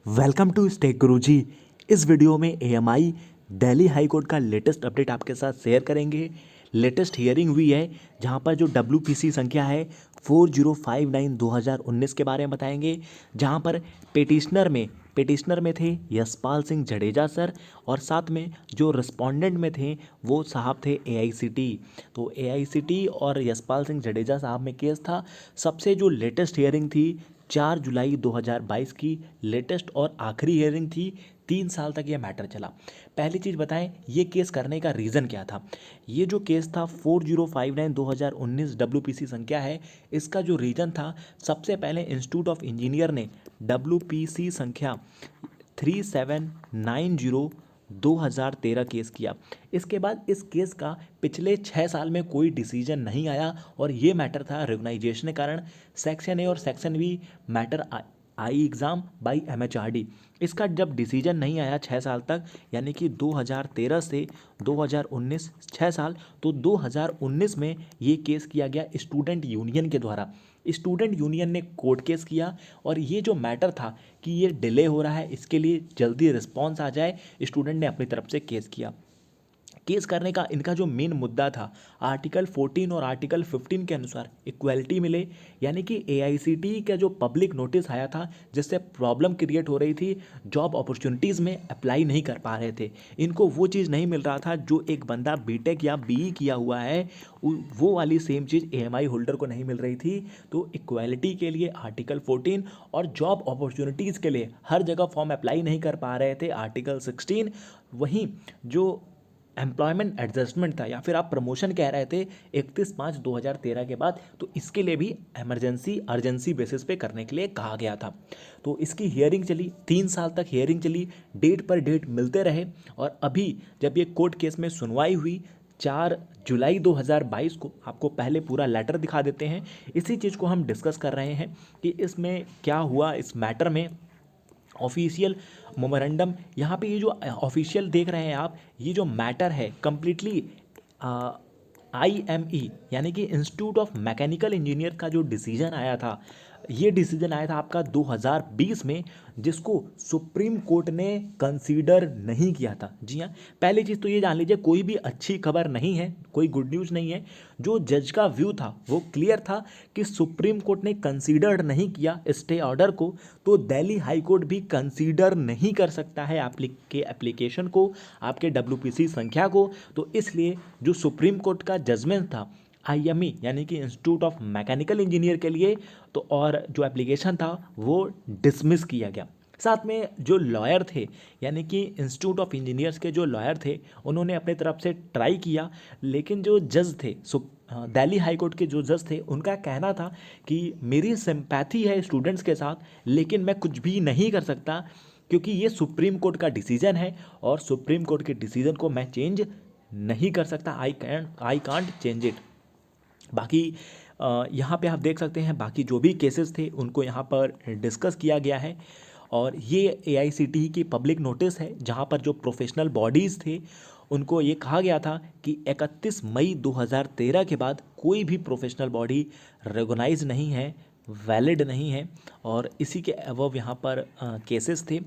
Welcome to stake गुरुजी। इस video में AMI Delhi high court का लेटेस्ट अपडेट आपके साथ शेयर करेंगे। लेटेस्ट हियरिंग हुई है जहां पर जो डब्ल्यूपीसी संख्या है 4059/2019 के बारे में बताएंगे, जहां पर पेटिशनर में थे यशपाल सिंह जडेजा सर और साथ में जो रिस्पोंडेंट में थे वो साहब थे एआईसीटी। तो एआईसीटी और यशपाल सिंह जडेजा साहब में केस था। सबसे जो लेटेस्ट हियरिंग थी 4 जुलाई 2022 की लेटेस्ट और आखिरी हियरिंग थी। 3 साल तक ये मैटर चला। पहली चीज़ बताएं, ये केस करने का रीज़न क्या था। ये जो केस था 4059/2019 डब्ल्यूपीसी संख्या है, इसका जो रीज़न था, सबसे पहले इंस्टीट्यूट ऑफ इंजीनियर ने डब्ल्यूपीसी संख्या 3790 2013 केस किया। इसके बाद इस केस का पिछले 6 साल में कोई डिसीजन नहीं आया और ये मैटर था रिकॉग्नाइजेशन के कारण सेक्शन ए और section B matter I exam by MHRD. इसका जब डिसीजन नहीं आया 6 साल तक, यानी कि 2013 से 2019 6 साल, तो 2019 में ये केस किया गया स्टूडेंट यूनियन के द्वारा। स्टूडेंट यूनियन ने कोर्ट केस किया और ये जो मैटर था कि ये डिले हो रहा है, इसके लिए जल्दी रिस्पॉन्स आ जाए, स्टूडेंट ने अपनी तरफ से केस किया। केस करने का इनका जो मेन मुद्दा था, आर्टिकल 14 और आर्टिकल 15 के अनुसार इक्वलिटी मिले, यानी कि एआईसीटी का जो पब्लिक नोटिस आया था जिससे प्रॉब्लम क्रिएट हो रही थी, जॉब अपॉर्चुनिटीज़ में अप्लाई नहीं कर पा रहे थे, इनको वो चीज़ नहीं मिल रहा था जो एक बंदा बीटेक या बीई किया हुआ है वो वाली सेम चीज़ एएमआई होल्डर को नहीं मिल रही थी। तो इक्वलिटी के लिए आर्टिकल 14 और जॉब अपॉर्चुनिटीज़ के लिए हर जगह फॉर्म अप्लाई नहीं कर पा रहे थे, आर्टिकल 16। वहीं जो एम्प्लॉयमेंट एडजस्टमेंट था या फिर आप प्रमोशन कह रहे थे 31/5/2013 के बाद, तो इसके लिए भी अर्जेंसी बेसिस पे करने के लिए कहा गया था। तो इसकी हियरिंग चली, 3 साल तक हियरिंग चली, डेट पर डेट मिलते रहे और अभी जब ये कोर्ट केस में सुनवाई हुई 4 जुलाई 2022 को, आपको पहले पूरा लेटर दिखा देते हैं। इसी चीज़ को हम डिस्कस कर रहे हैं कि इसमें क्या हुआ इस मैटर में। ऑफिशियल मोमेरेंडम, यहाँ पे ये जो ऑफिशियल देख रहे हैं आप, ये जो मैटर है कंप्लीटली आईएमई यानी कि इंस्टीट्यूट ऑफ मैकेनिकल इंजीनियर का जो डिसीजन आया था, ये डिसीजन आया था आपका 2020 में, जिसको सुप्रीम कोर्ट ने कंसीडर नहीं किया था। जी हाँ, पहली चीज़ तो ये जान लीजिए, कोई भी अच्छी खबर नहीं है, कोई गुड न्यूज़ नहीं है। जो जज का व्यू था वो क्लियर था कि सुप्रीम कोर्ट ने कंसीडर नहीं किया स्टे ऑर्डर को, तो दिल्ली हाई कोर्ट भी कंसीडर नहीं कर सकता है एप्लीकेशन को, आपके डब्ल्यूपीसी संख्या को। तो इसलिए जो सुप्रीम कोर्ट का जजमेंट था आईएमई यानी कि इंस्टीट्यूट ऑफ मैकेनिकल इंजीनियर के लिए, तो और जो एप्लीकेशन था वो डिसमिस किया गया। साथ में जो लॉयर थे यानी कि इंस्टीट्यूट ऑफ इंजीनियर्स के जो लॉयर थे, उन्होंने अपने तरफ से ट्राई किया, लेकिन जो जज थे दिल्ली हाई कोर्ट के जो जज थे, उनका कहना था कि मेरी सिंपैथी है स्टूडेंट्स के साथ, लेकिन मैं कुछ भी नहीं कर सकता क्योंकि ये सुप्रीम कोर्ट का डिसीजन है और सुप्रीम कोर्ट के डिसीजन को मैं चेंज नहीं कर सकता। I can't change it. बाकी यहाँ पे आप देख सकते हैं, बाकी जो भी केसेस थे उनको यहाँ पर डिस्कस किया गया है और ये एआईसीटीई की पब्लिक नोटिस है, जहाँ पर जो प्रोफेशनल बॉडीज़ थे उनको ये कहा गया था कि 31 मई 2013 के बाद कोई भी प्रोफेशनल बॉडी रेगोनाइज नहीं है, वैलिड नहीं है, और इसी के अबव यहाँ पर केसेस थे।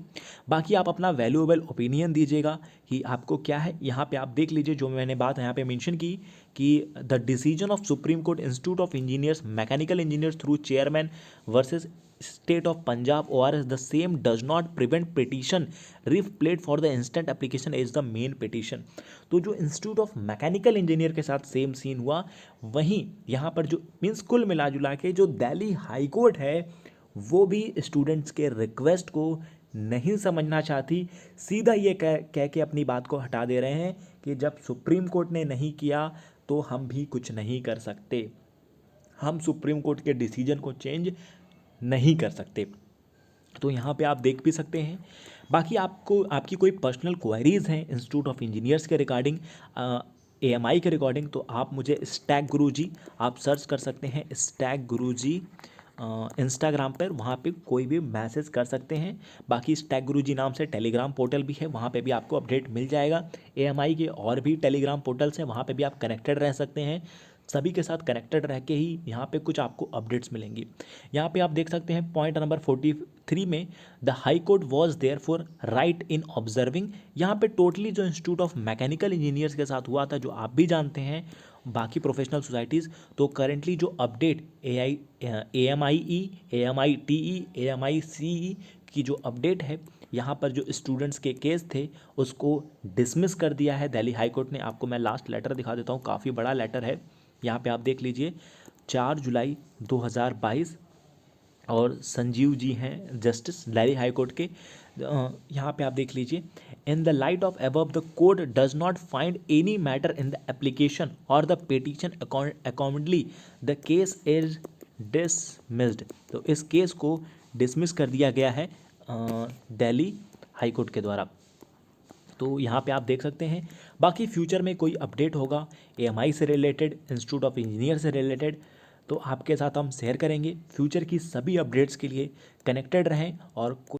बाकी आप अपना वैल्यूएबल ओपिनियन दीजिएगा कि आपको क्या है। यहाँ पे आप देख लीजिए, जो मैंने बात यहाँ पे मेंशन की कि the decision of Supreme Court Institute of Engineers Mechanical Engineers through chairman versus State of Punjab ORS the same does not prevent petition replead for the instant application as the main petition. तो जो institute of mechanical engineer के साथ same scene हुआ, वहीं यहाँ पर जो means कुल मिला जुला के जो दिल्ली हाई कोर्ट है वो भी स्टूडेंट्स के रिक्वेस्ट को नहीं समझना चाहती, सीधा ये कह के अपनी बात को हटा दे रहे हैं कि जब सुप्रीम कोर्ट ने नहीं किया तो हम भी कुछ नहीं कर सकते, हम सुप्रीम कोर्ट के डिसीजन को चेंज नहीं कर सकते। तो यहाँ पे आप देख भी सकते हैं। बाकी आपकी कोई पर्सनल क्वेरीज़ हैं इंस्टीट्यूट ऑफ इंजीनियर्स के रिगार्डिंग, एएमआई के रिगार्डिंग, तो आप मुझे स्टैक गुरुजी आप सर्च कर सकते हैं, स्टैक गुरुजी इंस्टाग्राम पर, वहाँ पे कोई भी मैसेज कर सकते हैं। बाकी स्टैक गुरुजी नाम से टेलीग्राम पोर्टल भी है, वहाँ पे भी आपको अपडेट मिल जाएगा। एएमआई के और भी टेलीग्राम पोर्टल्स हैं, वहाँ पे भी आप कनेक्टेड रह सकते हैं। सभी के साथ कनेक्टेड रह के ही यहाँ पे कुछ आपको अपडेट्स मिलेंगी। यहाँ पे आप देख सकते हैं पॉइंट नंबर 43 में, the High Court was therefore right in observing. यहाँ पे टोटली जो इंस्टीट्यूट ऑफ मैकेनिकल इंजीनियर्स के साथ हुआ था, जो आप भी जानते हैं, बाकी प्रोफेशनल सोसाइटीज़, तो करेंटली जो अपडेट AMIE, AMITE, AMICE की जो अपडेट है, यहाँ पर जो स्टूडेंट्स के केस थे उसको डिसमिस कर दिया है दिल्ली हाई कोर्ट ने। आपको मैं लास्ट लेटर दिखा देता हूँ, काफ़ी बड़ा लेटर है, यहाँ पे आप देख लीजिए, 4 जुलाई 2022, और संजीव जी हैं जस्टिस दिल्ली हाई कोर्ट के। यहाँ पे आप देख लीजिए, in the light of above the court does not find any matter in the application और the petition accordingly the case is dismissed. तो इस केस को डिसमिस कर दिया गया है दिल्ली हाई कोर्ट के द्वारा। तो यहाँ पे आप देख सकते हैं, बाकी फ्यूचर में कोई अपडेट होगा AMI से रिलेटेड, इंस्टीट्यूट ऑफ इंजीनियर से रिलेटेड, तो आपके साथ हम शेयर करेंगे। फ्यूचर की सभी अपडेट्स के लिए कनेक्टेड रहें, और